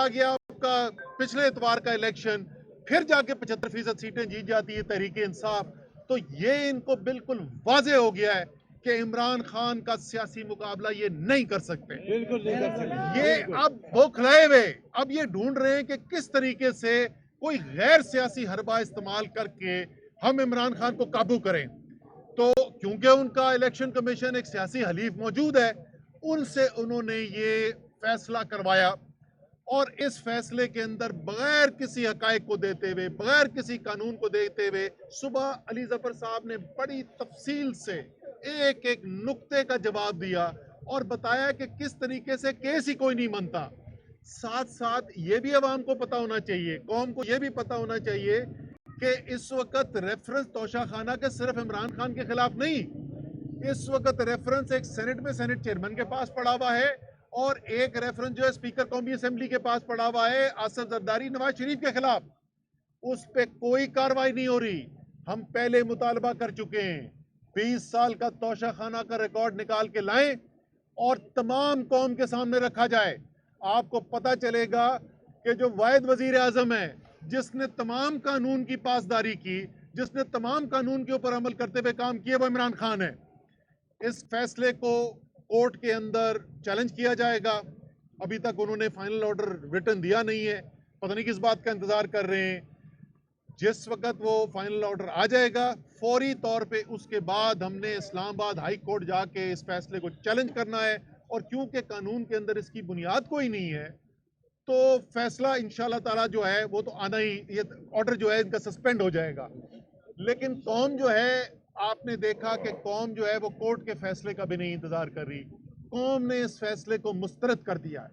गया आपका पिछले इतवार का इलेक्शन, फिर जाके 75% सीटें जीत जाती है तहरीक इंसाफ, तो ये इनको बिल्कुल वाजे हो गया है कि इमरान खान का सियासी मुकाबला ये नहीं कर सकते। बिल्कुल नहीं कर सकते। ये अब बौखलाए हुए अब ये ढूंढ रहे हैं कि किस तरीके से कोई गैर सियासी हरबा इस्तेमाल करके हम इमरान खान को काबू करें। तो क्योंकि उनका इलेक्शन कमीशन एक सियासी हलीफ मौजूद है, उनसे उन्होंने ये फैसला करवाया, और इस फैसले के अंदर बगैर किसी हकायक को देते हुए, बगैर किसी कानून को देते हुए, सुबह अली जफर साहब ने बड़ी तफसील से एक एक नुक्ते का जवाब दिया और बताया कि किस तरीके से केस ही कोई नहीं बनता। साथ साथ ये भी अवाम को पता होना चाहिए, कौम को ये भी पता होना चाहिए कि इस वक्त रेफरेंस तोशा खाना के सिर्फ इमरान खान के खिलाफ नहीं, इस वक्त रेफरेंस एक सेनेट में सेनेट चेयरमैन के पास पड़ा हुआ है, और एक रेफरेंस जो है स्पीकर कौमी असेंबली के पास पड़ा हुआ है आसिफ जरदारी नवाज शरीफ के खिलाफ। उस पे कोई कार्रवाई नहीं हो रही। हम पहले मुतालबा कर चुके हैं, 20 साल का तोशा खाना का रिकॉर्ड निकाल के लाएं और तमाम कौम के सामने रखा जाए। आपको पता चलेगा कि जो वाहिद वजीर आजम है जिसने तमाम कानून की पासदारी की, जिसने तमाम कानून के ऊपर अमल करते हुए काम किए, वो इमरान खान है। इस फैसले को कोर्ट के अंदर चैलेंज किया जाएगा। अभी तक उन्होंने फाइनल ऑर्डर रिटर्न दिया नहीं है, पता नहीं किस बात का इंतजार कर रहे हैं। जिस वक्त वो फाइनल ऑर्डर आ जाएगा, फौरी तौर पे उसके बाद हमने इस्लामाबाद हाई कोर्ट जाके इस फैसले को चैलेंज करना है, और क्योंकि कानून के अंदर इसकी बुनियाद कोई नहीं है, तो फैसला इंशाल्लाह ताला जो है वो तो आना ही, ये ऑर्डर जो है इनका सस्पेंड हो जाएगा। लेकिन कौम जो है, आपने देखा कि कौम जो है वो कोर्ट के फैसले का भी नहीं इंतजार कर रही, कौम ने इस फैसले को मुस्तरद कर दिया है।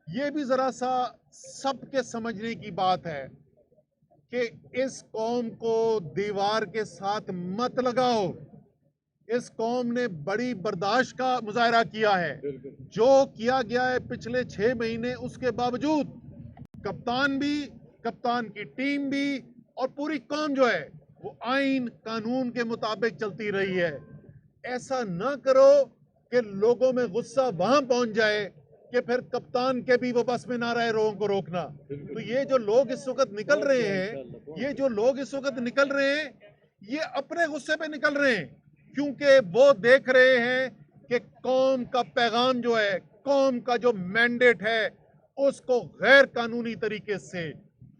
ये भी जरा सा सबके समझने की बात है कि इस कौम को दीवार के साथ मत लगाओ। इस कौम ने बड़ी बर्दाश्त का मुजाहरा किया है, जो किया गया है पिछले 6 महीने, उसके बावजूद कप्तान भी, कप्तान की टीम भी और पूरी कौम जो है वो आइन कानून के मुताबिक चलती रही है। ऐसा ना करो कि लोगों में गुस्सा वहां पहुंच जाए कि फिर कप्तान के भी वो बस में ना रहे लोगों को रोकना। तो ये जो लोग इस वक्त निकल रहे हैं, ये जो लोग इस वक्त निकल रहे हैं, ये अपने गुस्से पे निकल रहे हैं, क्योंकि वो देख रहे हैं कि कौम का पैगाम जो है, कौम का जो मैंडेट है, उसको गैर कानूनी तरीके से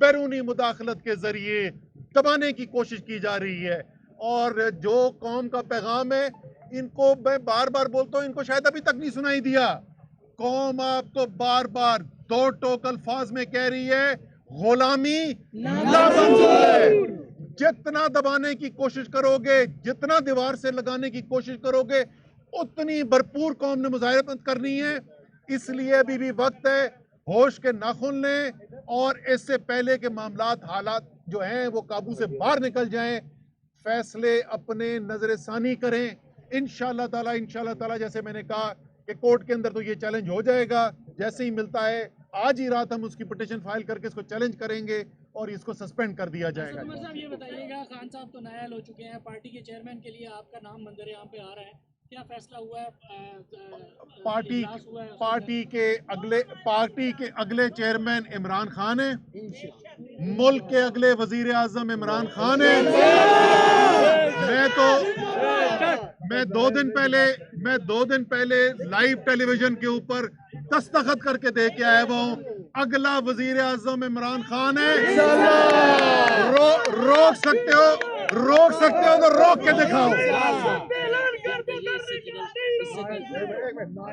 बैरूनी मुदाखलत के जरिए दबाने की कोशिश की जा रही है। और जो कौम का पैगाम है, इनको मैं बार बार बोलता हूं, इनको शायद अभी तक नहीं सुनाई दिया। कौम आपको बार बार 2 टोक अल्फाज में कह रही है, गुलामी नामंजूर है। जितना दबाने की कोशिश करोगे, जितना दीवार से लगाने की कोशिश करोगे, उतनी भरपूर कौम ने मुजाहिरत करनी है। इसलिए अभी भी वक्त है, होश के नाखून लें और इससे पहले के मामलात, हालात जो हैं वो काबू से बाहर निकल जाएं, फैसले अपने नजरसानी करें। इंशाअल्लाह ताला जैसे मैंने कहा कि कोर्ट के अंदर तो ये चैलेंज हो जाएगा, जैसे ही मिलता है आज ही रात हम उसकी पिटीशन फाइल करके इसको चैलेंज करेंगे और इसको सस्पेंड कर दिया जाएगा। उमर साहब ये बताइएगा, खान साहब तो नायाल हो चुके हैं, पार्टी के चेयरमैन के लिए आपका नाम मंजर यहाँ पे आ रहा है, क्या फैसला हुआ है? पार्टी के अगले चेयरमैन इमरान खान है, मुल्क के अगले वजीर आजम इमरान खान है। मैं 2 दिन पहले लाइव टेलीविजन के ऊपर दस्तखत करके दे के आया हुआ हूँ, अगला वजीर आजम इमरान खान है। रोक सकते हो तो रोक के दिखाओ।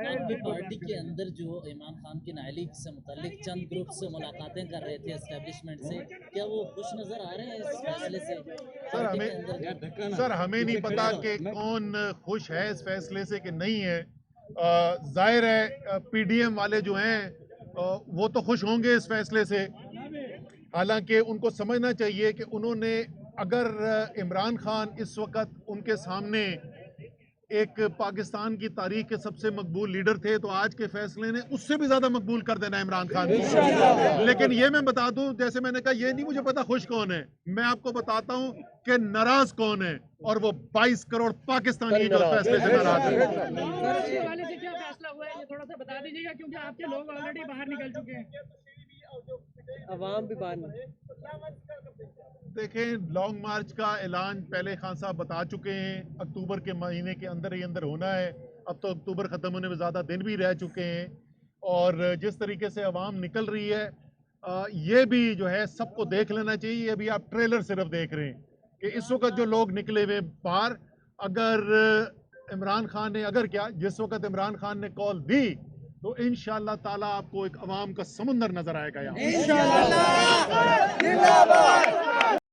आपकी पार्टी के अंदर जो इमरान खान की नाअहली से मुतालिक चंद ग्रुप से मुलाकातें कर रहे थे एस्टेब्लिशमेंट से, क्या वो खुश नजर आ रहे हैं इस फैसले से? सर हमें नहीं पता कि कौन खुश है इस फैसले से कि नहीं है। जाहिर है पीडीएम वाले जो हैं वो तो खुश होंगे इस फैसले से, हालांकि उनको समझना चाहिए कि उन्होंने, अगर इमरान खान इस वक्त उनके सामने एक पाकिस्तान की तारीख के सबसे मकबूल लीडर थे, तो आज के फैसले ने उससे भी ज्यादा मकबूल कर देना इमरान खान को। लेकिन ये मैं बता दूं, जैसे मैंने कहा, ये नहीं मुझे पता खुश कौन है, मैं आपको बताता हूं कि नाराज कौन है, और वो 22 करोड़ पाकिस्तानी जो फैसले से नाराज है। क्या फैसला हुआ है ये थोड़ा सा बता दीजिएगा, क्योंकि आपके लोग ऑलरेडी बाहर निकल चुके हैं। عوام بھی بان देखें, लॉन्ग मार्च का ऐलान पहले खान साहब बता चुके हैं, अक्टूबर के महीने के अंदर ही अंदर होना है. अब तो अक्टूबर ख़त्म होने में ज़्यादा दिन भी रह चुके हैं और जिस तरीके से अवाम निकल रही है, ये भी जो है सबको देख लेना चाहिए. अभी आप ट्रेलर सिर्फ देख रहे हैं कि इस वक्त जो लोग निकले हुए बाहर, अगर इमरान खान ने जिस वक्त इमरान खान ने कॉल दी तो इंशाअल्लाह ताला आपको एक अवाम का समुंदर नजर आएगा यहाँ.